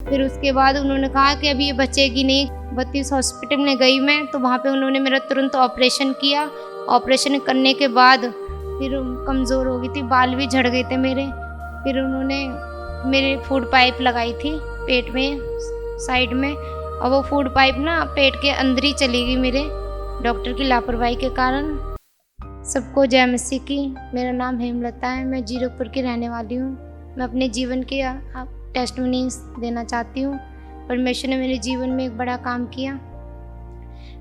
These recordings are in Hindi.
फिर उसके बाद उन्होंने कहा कि अभी ये बचेगी नहीं। 32 हॉस्पिटल में गई मैं, तो वहाँ पे उन्होंने मेरा तुरंत ऑपरेशन किया। ऑपरेशन करने के बाद फिर कमज़ोर हो गई थी, बाल भी झड़ गए थे मेरे। फिर उन्होंने मेरे फूड पाइप लगाई थी पेट में साइड में, और वो फूड पाइप ना पेट के अंदर ही चली गई मेरे, डॉक्टर की लापरवाही के कारण। सबको जय मसीह की। मेरा नाम हेमलता है, मैं जीरकपुर की रहने वाली हूँ। मैं अपने जीवन के टेस्टिमनी देना चाहती हूँ। परमेश्वर ने मेरे जीवन में एक बड़ा काम किया।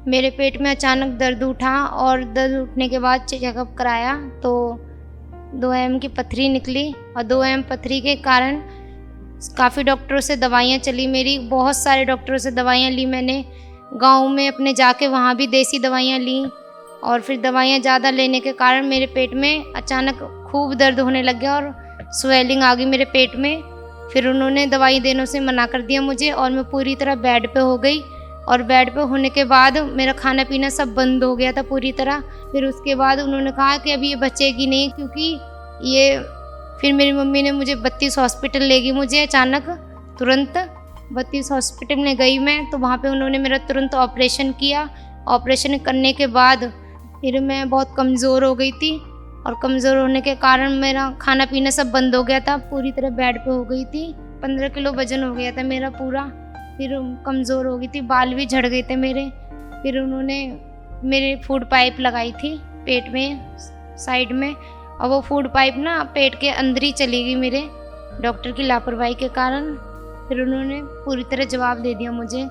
मेरे पेट में अचानक दर्द उठा और दर्द उठने के बाद चेकअप कराया तो 2 mm की पथरी निकली, और 2 mm पथरी के कारण काफ़ी डॉक्टरों से दवाइयाँ चली मेरी, बहुत सारे डॉक्टरों से दवाइयाँ ली मैंने। गांव में अपने जाके वहाँ भी देसी दवाइयाँ ली, और फिर दवाइयाँ ज़्यादा लेने के कारण मेरे पेट में अचानक खूब दर्द होने लग गया और स्वेलिंग आ गई मेरे पेट में। फिर उन्होंने दवाई देने से मना कर दिया मुझे, और मैं पूरी तरह बेड पे हो गई। और बेड पे होने के बाद मेरा खाना पीना सब बंद हो गया था पूरी तरह। फिर उसके बाद उन्होंने कहा कि अभी ये बचेगी नहीं, क्योंकि ये फिर मेरी मम्मी ने मुझे 32 हॉस्पिटल ले गई मुझे अचानक तुरंत। 32 हॉस्पिटल में गई मैं, तो वहाँ पे उन्होंने मेरा तुरंत ऑपरेशन किया। ऑपरेशन करने के बाद फिर मैं बहुत कमज़ोर हो गई थी, और कमज़ोर होने के कारण मेरा खाना पीना सब बंद हो गया था, पूरी तरह बेड पे हो गई थी। 15 किलो वज़न हो गया था मेरा पूरा। फिर कमज़ोर हो गई थी, बाल भी झड़ गए थे मेरे। फिर उन्होंने मेरे फूड पाइप लगाई थी पेट में साइड में, और वो फूड पाइप ना पेट के अंदर ही चली गई मेरे, डॉक्टर की लापरवाही के कारण। फिर उन्होंने पूरी तरह जवाब दे दिया मुझे,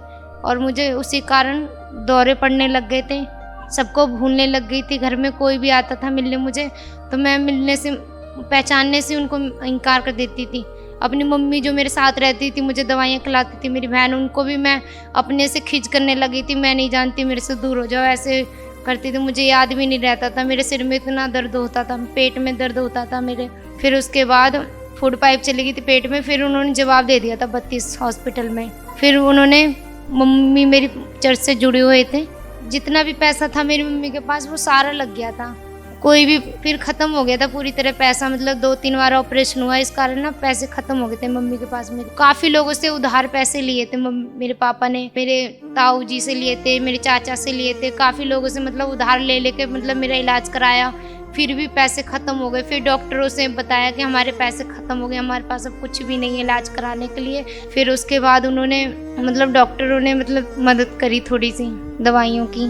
और मुझे उसी कारण दौरे पड़ने लग गए थे, सबको भूलने लग गई थी। घर में कोई भी आता था मिलने मुझे, तो मैं मिलने से पहचानने से उनको इनकार कर देती थी। अपनी मम्मी जो मेरे साथ रहती थी, मुझे दवाइयाँ खिलाती थी, मेरी बहन, उनको भी मैं अपने से खिंच करने लगी थी। मैं नहीं जानती, मेरे से दूर हो जाओ, ऐसे करती थी। मुझे याद भी नहीं रहता था, मेरे सिर में इतना दर्द होता था, पेट में दर्द होता था मेरे। फिर उसके बाद फूड पाइप चली गई थी पेट में। फिर उन्होंने जवाब दे दिया था 32 हॉस्पिटल में। फिर उन्होंने, मम्मी मेरी चर्च से जुड़े हुए थे, जितना भी पैसा था मेरी मम्मी के पास वो सारा लग गया था, कोई भी फिर ख़त्म हो गया था पूरी तरह पैसा। मतलब 2-3 बार ऑपरेशन हुआ, इस कारण ना पैसे ख़त्म हो गए थे मम्मी के पास। मेरे काफ़ी लोगों से उधार पैसे लिए थे, मेरे पापा ने मेरे ताऊ जी से लिए थे, मेरे चाचा से लिए थे, काफ़ी लोगों से मतलब उधार ले लेके मतलब मेरा इलाज कराया। फिर भी पैसे ख़त्म हो गए। फिर डॉक्टरों से बताया कि हमारे पैसे ख़त्म हो गए, हमारे पास अब कुछ भी नहीं है इलाज कराने के लिए। फिर उसके बाद उन्होंने मतलब डॉक्टरों ने मतलब मदद करी थोड़ी सी दवाइयों की।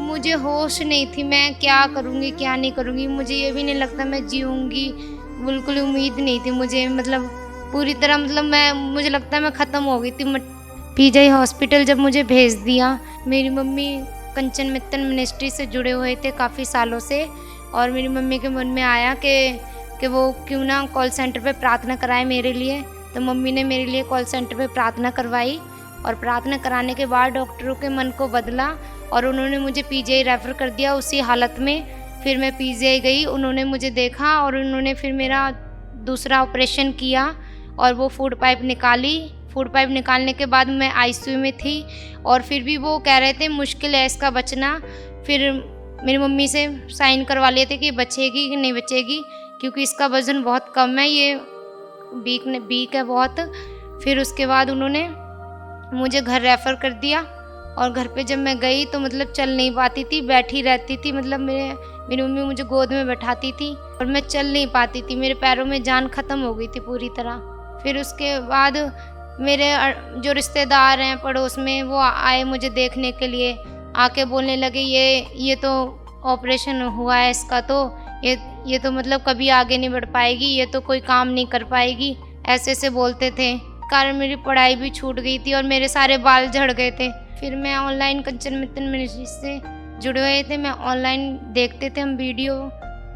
मुझे होश नहीं थी, मैं क्या करूँगी क्या नहीं करूँगी, मुझे ये भी नहीं लगता मैं जीऊँगी, बिल्कुल उम्मीद नहीं थी मुझे। मतलब पूरी तरह मतलब मुझे लगता है मैं ख़त्म हो गई थी। पीजीआई हॉस्पिटल जब मुझे भेज दिया, मेरी मम्मी कंचन मित्तन मिनिस्ट्री से जुड़े हुए थे काफ़ी सालों से, और मेरी मम्मी के मन में आया कि वो क्यों ना कॉल सेंटर पे प्रार्थना कराए मेरे लिए। तो मम्मी ने मेरे लिए कॉल सेंटर पे प्रार्थना करवाई, और प्रार्थना कराने के बाद डॉक्टरों के मन को बदला और उन्होंने मुझे पीजीआई रेफ़र कर दिया उसी हालत में। फिर मैं पीजीआई गई, उन्होंने मुझे देखा और उन्होंने फिर मेरा दूसरा ऑपरेशन किया और वो फूड पाइप निकाली। फूड पाइप निकालने के बाद मैं आईसीयू में थी, और फिर भी वो कह रहे थे मुश्किल है इसका बचना। फिर मेरी मम्मी से साइन करवा लिए थे कि बचेगी कि नहीं बचेगी, क्योंकि इसका वज़न बहुत कम है, ये वीक है बहुत। फिर उसके बाद उन्होंने मुझे घर रेफ़र कर दिया, और घर पे जब मैं गई तो मतलब चल नहीं पाती थी, बैठी रहती थी। मतलब मेरी मम्मी मुझे गोद में बैठाती थी और मैं चल नहीं पाती थी, मेरे पैरों में जान ख़त्म हो गई थी पूरी तरह। फिर उसके बाद मेरे जो रिश्तेदार हैं पड़ोस में, वो आए मुझे देखने के लिए, आके बोलने लगे ये तो ऑपरेशन हुआ है इसका, तो ये तो मतलब कभी आगे नहीं बढ़ पाएगी, ये तो कोई काम नहीं कर पाएगी, ऐसे बोलते थे। कारण मेरी पढ़ाई भी छूट गई थी और मेरे सारे बाल झड़ गए थे। फिर मैं ऑनलाइन कंचन मित्तन मिनिस्ट्री से जुड़े हुए थे, मैं ऑनलाइन देखते थे हम वीडियो,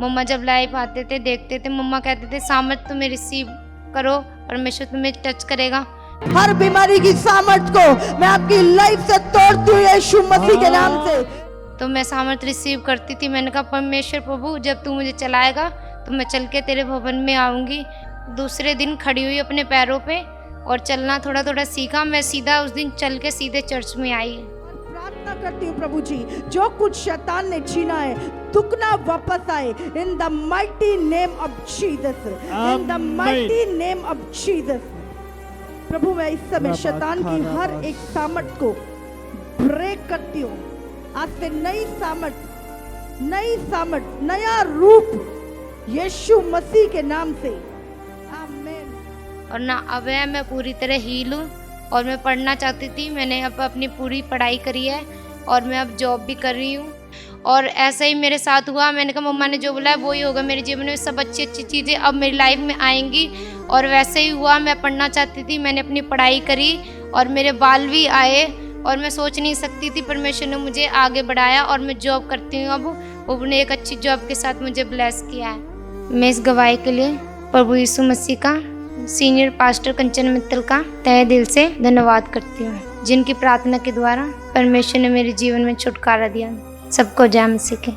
मम्मा जब लाइव आते थे देखते थे। मम्मा कहते थे सामर्थ तुम्हें रिसीव करो, परमेश्वर तुम्हें टच करेगा। हर बीमारी की सामर्थ को मैं आपकी लाइफ से तोड़ती हूँ यीशु मसीह के नाम से। तो मैं सामर्थ रिसीव करती थी। मैंने कहा परमेश्वर प्रभु जब तू मुझे चलाएगा तो मैं चल के तेरे भवन में आऊँगी। दूसरे दिन खड़ी हुई अपने पैरों पे और चलना थोड़ा थोड़ा सीखा। मैं सीधा उस दिन चल के सीधे चर्च में आई। प्रार्थना करती हूँ प्रभु जी, जो कुछ शैतान ने छीना है दुगना वापस आए, in the mighty name of Jesus, in the mighty name of Jesus. प्रभु मैं इस समय शैतान की हर एक सामर्थ को ब्रेक करती हूँ। आज से नई सामर्थ, नया रूप यीशु मसीह के नाम से, आमीन। और ना अब है मैं पूरी तरह हील हूँ और मैं पढ़ना चाहती थी, मैंने अब अपनी पूरी पढ़ाई करी है और मैं अब जॉब भी कर रही हूँ। और ऐसा ही मेरे साथ हुआ, मैंने कहा मम्मा ने जो बोला है वो ही होगा मेरे जीवन में, सब अच्छी अच्छी चीज़ें अब मेरी लाइफ में आएंगी। और वैसे ही हुआ, मैं पढ़ना चाहती थी, मैंने अपनी पढ़ाई करी और मेरे बाल भी आए और मैं सोच नहीं सकती थी, परमेश्वर ने मुझे आगे बढ़ाया और मैं जॉब करती हूँ। अब उन्होंने एक अच्छी जॉब के साथ मुझे ब्लेस किया है। मैं इस गवाही के लिए प्रभु यीशु मसीह का, सीनियर पास्टर कंचन मित्तल का तहे दिल से धन्यवाद करती हूँ, जिनकी प्रार्थना के द्वारा परमेश्वर ने मेरे जीवन में छुटकारा दिया। सबको जय मसीह के।